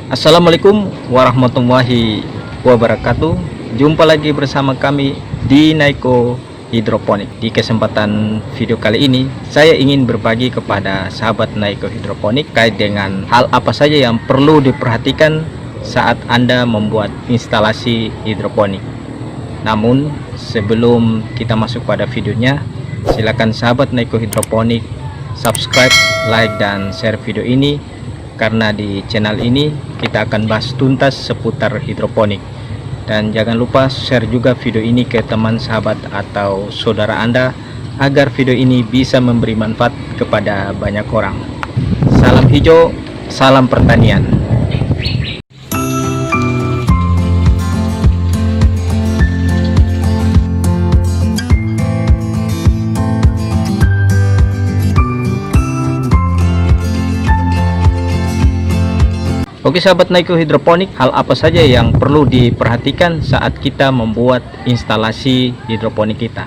Assalamualaikum warahmatullahi wabarakatuh. Jumpa lagi bersama kami di Naiko Hidroponik. Di kesempatan video kali ini, saya ingin berbagi kepada sahabat Naiko Hidroponik terkait dengan hal apa saja yang perlu diperhatikan saat Anda membuat instalasi hidroponik. Namun, sebelum kita masuk pada videonya, silakan sahabat Naiko Hidroponik subscribe, like, dan share video ini, karena di channel ini kita akan bahas tuntas seputar hidroponik. Dan jangan lupa share juga video ini ke teman, sahabat, atau saudara Anda agar video ini bisa memberi manfaat kepada banyak orang. Salam hijau, salam pertanian. Oke sahabat Naiko Hidroponik, hal apa saja yang perlu diperhatikan saat kita membuat instalasi hidroponik kita?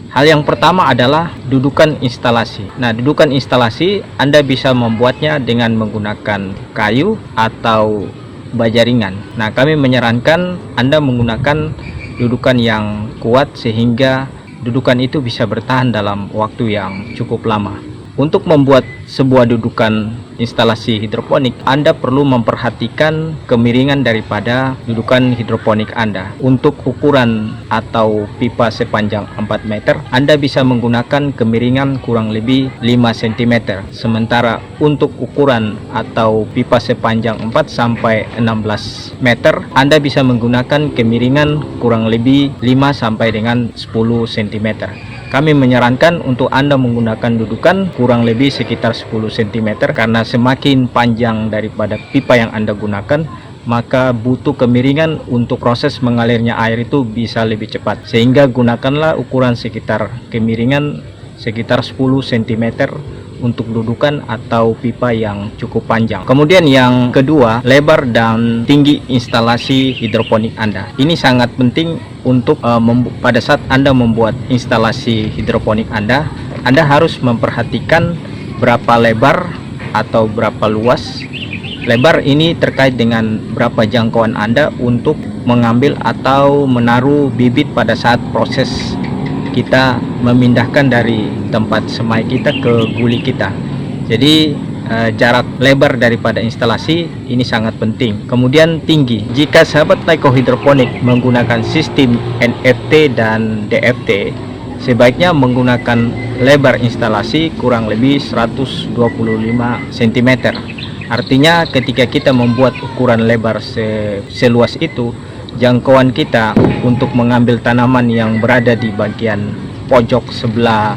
Hal yang pertama adalah dudukan instalasi. Nah, dudukan instalasi Anda bisa membuatnya dengan menggunakan kayu atau baja ringan. Nah, kami menyarankan Anda menggunakan dudukan yang kuat sehingga dudukan itu bisa bertahan dalam waktu yang cukup lama. Untuk membuat sebuah dudukan instalasi hidroponik, Anda perlu memperhatikan kemiringan daripada dudukan hidroponik Anda. Untuk ukuran atau pipa sepanjang 4 meter, Anda bisa menggunakan kemiringan kurang lebih 5 cm. Sementara untuk ukuran atau pipa sepanjang 4 sampai 16 meter, Anda bisa menggunakan kemiringan kurang lebih 5 sampai dengan 10 cm. Kami menyarankan untuk Anda menggunakan dudukan kurang lebih sekitar 10 cm, karena semakin panjang daripada pipa yang Anda gunakan, maka butuh kemiringan untuk proses mengalirnya air itu bisa lebih cepat. Sehingga gunakanlah ukuran sekitar kemiringan sekitar 10 cm untuk dudukan atau pipa yang cukup panjang. Kemudian yang kedua, lebar dan tinggi instalasi hidroponik Anda. Ini sangat penting untuk pada saat Anda membuat instalasi hidroponik Anda harus memperhatikan berapa lebar atau berapa luas. Lebar ini terkait dengan berapa jangkauan Anda untuk mengambil atau menaruh bibit pada saat proses kita memindahkan dari tempat semai kita ke guli kita. Jadi jarak lebar daripada instalasi ini sangat penting. Kemudian tinggi. Jika sahabat Naiko Hidroponik menggunakan sistem NFT dan DFT, sebaiknya menggunakan lebar instalasi kurang lebih 125 cm. Artinya ketika kita membuat ukuran lebar seluas itu, jangkauan kita untuk mengambil tanaman yang berada di bagian pojok sebelah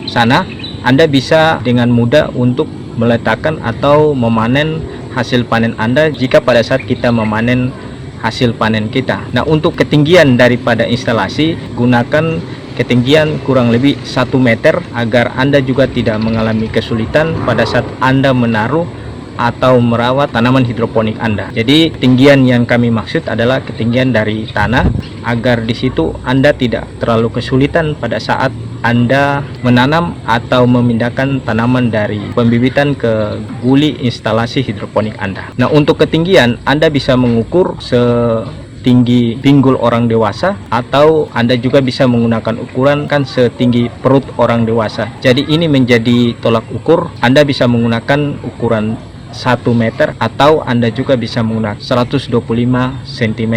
sana, Anda bisa dengan mudah untuk meletakkan atau memanen hasil panen Anda jika pada saat kita memanen hasil panen kita. Nah, untuk ketinggian daripada instalasi, gunakan ketinggian kurang lebih 1 meter agar Anda juga tidak mengalami kesulitan pada saat Anda menaruh atau merawat tanaman hidroponik Anda. Jadi ketinggian yang kami maksud adalah ketinggian dari tanah, agar di situ Anda tidak terlalu kesulitan pada saat Anda menanam atau memindahkan tanaman dari pembibitan ke guli instalasi hidroponik Anda. Nah, untuk ketinggian Anda bisa mengukur setinggi pinggul orang dewasa, atau Anda juga bisa menggunakan ukuran setinggi perut orang dewasa. Jadi ini menjadi tolak ukur. Anda bisa menggunakan ukuran 1 meter atau Anda juga bisa menggunakan 125 cm.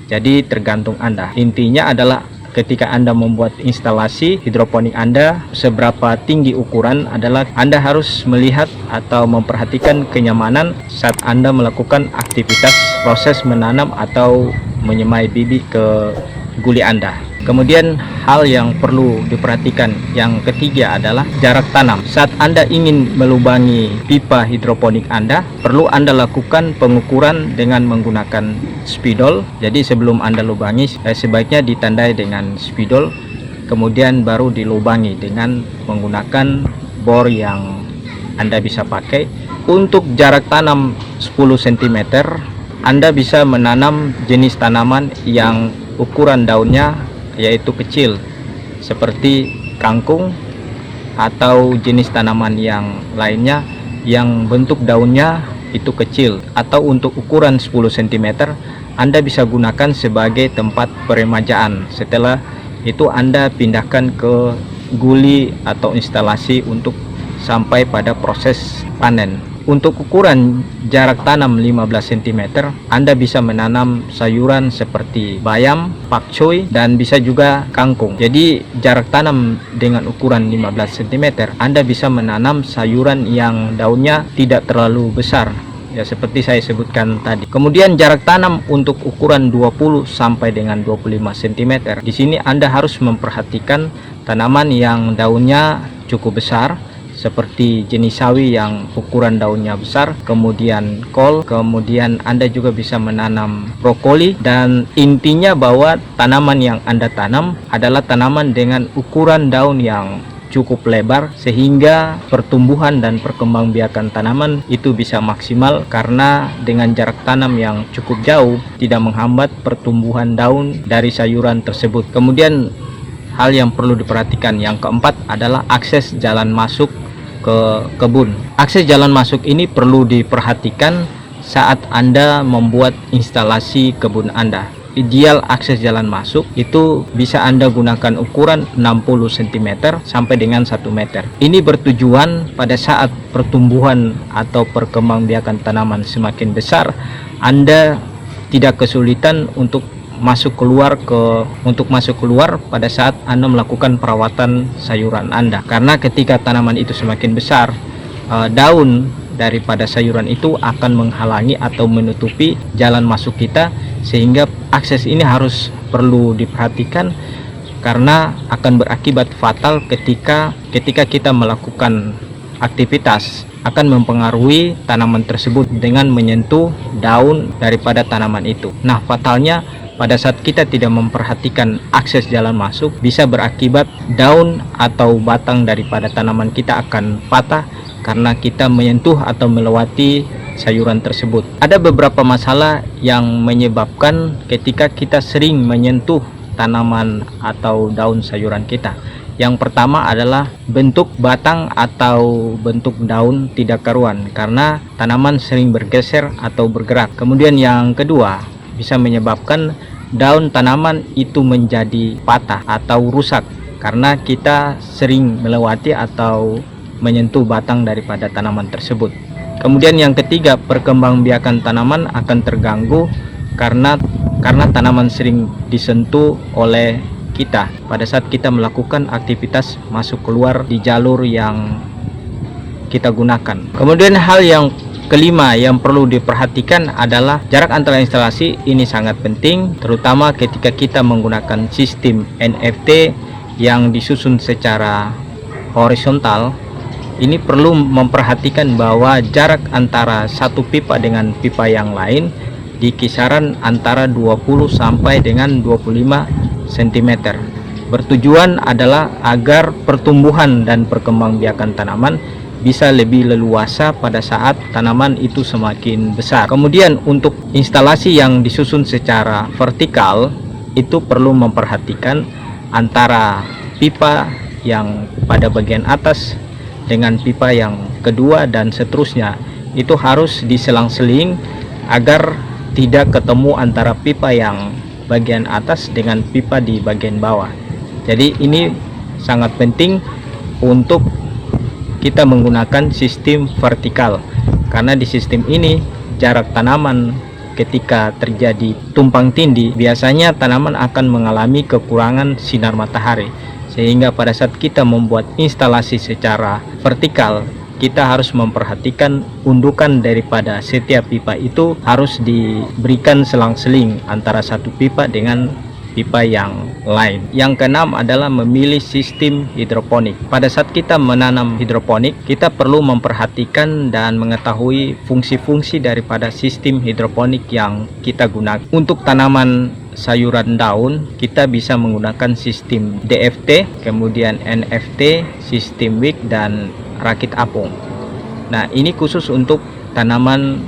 Jadi tergantung Anda. Intinya adalah ketika Anda membuat instalasi hidroponik Anda, seberapa tinggi ukuran adalah Anda harus melihat atau memperhatikan kenyamanan saat Anda melakukan aktivitas proses menanam atau menyemai bibit ke guli Anda. Kemudian hal yang perlu diperhatikan yang ketiga adalah jarak tanam. Saat Anda ingin melubangi pipa hidroponik Anda, perlu Anda lakukan pengukuran dengan menggunakan spidol. Jadi sebelum Anda lubangi, sebaiknya ditandai dengan spidol, kemudian baru dilubangi dengan menggunakan bor yang Anda bisa pakai. Untuk jarak tanam 10 cm, Anda bisa menanam jenis tanaman yang ukuran daunnya yaitu kecil, seperti kangkung atau jenis tanaman yang lainnya yang bentuk daunnya itu kecil atau untuk ukuran 10 cm, Anda bisa gunakan sebagai tempat peremajaan. Setelah itu Anda pindahkan ke guli atau instalasi untuk sampai pada proses panen. Untuk ukuran jarak tanam 15 cm, Anda bisa menanam sayuran seperti bayam, pakcoy, dan bisa juga kangkung. Jadi jarak tanam dengan ukuran 15 cm, Anda bisa menanam sayuran yang daunnya tidak terlalu besar, ya seperti saya sebutkan tadi. Kemudian jarak tanam untuk ukuran 20 sampai dengan 25 cm. Di sini Anda harus memperhatikan tanaman yang daunnya cukup besar, seperti jenis sawi yang ukuran daunnya besar, kemudian kol, kemudian Anda juga bisa menanam brokoli. Dan intinya bahwa tanaman yang Anda tanam adalah tanaman dengan ukuran daun yang cukup lebar, sehingga pertumbuhan dan perkembangbiakan tanaman itu bisa maksimal, karena dengan jarak tanam yang cukup jauh tidak menghambat pertumbuhan daun dari sayuran tersebut. Kemudian hal yang perlu diperhatikan yang keempat adalah akses jalan masuk ke kebun. Akses jalan masuk ini perlu diperhatikan saat Anda membuat instalasi kebun Anda. Ideal akses jalan masuk itu bisa Anda gunakan ukuran 60 cm sampai dengan 1 meter. Ini bertujuan pada saat pertumbuhan atau perkembangbiakan tanaman semakin besar, Anda tidak kesulitan untuk masuk keluar pada saat Anda melakukan perawatan sayuran Anda. Karena ketika tanaman itu semakin besar, daun daripada sayuran itu akan menghalangi atau menutupi jalan masuk kita, sehingga akses ini harus perlu diperhatikan, karena akan berakibat fatal ketika kita melakukan aktivitas, akan mempengaruhi tanaman tersebut dengan menyentuh daun daripada tanaman itu. Nah, fatalnya pada saat kita tidak memperhatikan akses jalan masuk, bisa berakibat daun atau batang daripada tanaman kita akan patah karena kita menyentuh atau melewati sayuran tersebut. Ada beberapa masalah yang menyebabkan ketika kita sering menyentuh tanaman atau daun sayuran kita. Yang pertama adalah bentuk batang atau bentuk daun tidak karuan karena tanaman sering bergeser atau bergerak. Kemudian yang kedua, bisa menyebabkan daun tanaman itu menjadi patah atau rusak karena kita sering melewati atau menyentuh batang daripada tanaman tersebut. Kemudian yang ketiga, perkembangbiakan tanaman akan terganggu karena tanaman sering disentuh oleh kita pada saat kita melakukan aktivitas masuk keluar di jalur yang kita gunakan. Kemudian hal yang kelima yang perlu diperhatikan adalah jarak antara instalasi. Ini sangat penting, terutama ketika kita menggunakan sistem NFT yang disusun secara horizontal. Ini perlu memperhatikan bahwa jarak antara satu pipa dengan pipa yang lain di kisaran antara 20 sampai dengan 25 cm. Bertujuan adalah agar pertumbuhan dan perkembangbiakan tanaman bisa lebih leluasa pada saat tanaman itu semakin besar. Kemudian untuk instalasi yang disusun secara vertikal, itu perlu memperhatikan antara pipa yang pada bagian atas dengan pipa yang kedua dan seterusnya. Itu harus diselang-seling agar tidak ketemu antara pipa yang bagian atas dengan pipa di bagian bawah. Jadi ini sangat penting untuk kita menggunakan sistem vertikal, karena di sistem ini jarak tanaman ketika terjadi tumpang tindih, biasanya tanaman akan mengalami kekurangan sinar matahari, sehingga pada saat kita membuat instalasi secara vertikal, kita harus memperhatikan undukan daripada setiap pipa itu harus diberikan selang-seling antara satu pipa dengan pipa yang lain. Yang keenam adalah memilih sistem hidroponik. Pada saat kita menanam hidroponik, kita perlu memperhatikan dan mengetahui fungsi-fungsi daripada sistem hidroponik yang kita gunakan. Untuk tanaman sayuran daun, kita bisa menggunakan sistem DFT, kemudian NFT, sistem wick, dan rakit apung. Nah, ini khusus untuk tanaman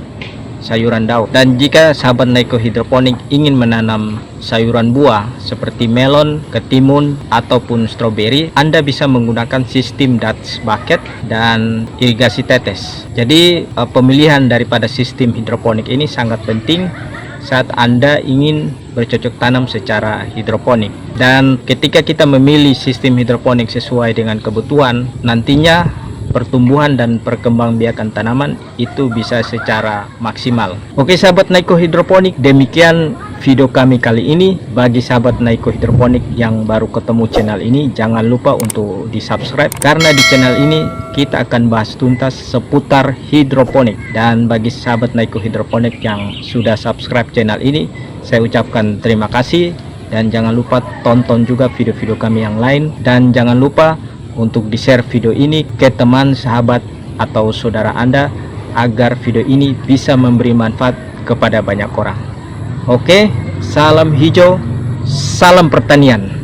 sayuran daun. Dan jika sahabat Naiko Hidroponik ingin menanam sayuran buah seperti melon, ketimun, ataupun stroberi, Anda bisa menggunakan sistem Dutch bucket dan irigasi tetes. Jadi pemilihan daripada sistem hidroponik ini sangat penting saat Anda ingin bercocok tanam secara hidroponik. Dan ketika kita memilih sistem hidroponik sesuai dengan kebutuhan, nantinya pertumbuhan dan perkembangbiakan tanaman itu bisa secara maksimal. Oke sahabat Naiko Hidroponik, demikian video kami kali ini. Bagi sahabat Naiko Hidroponik yang baru ketemu channel ini, jangan lupa untuk di subscribe, karena di channel ini kita akan bahas tuntas seputar hidroponik. Dan bagi sahabat Naiko Hidroponik yang sudah subscribe channel ini, saya ucapkan terima kasih. Dan jangan lupa tonton juga video-video kami yang lain, dan jangan lupa untuk di-share video ini ke teman, sahabat, atau saudara Anda agar video ini bisa memberi manfaat kepada banyak orang. Oke, salam hijau, salam pertanian.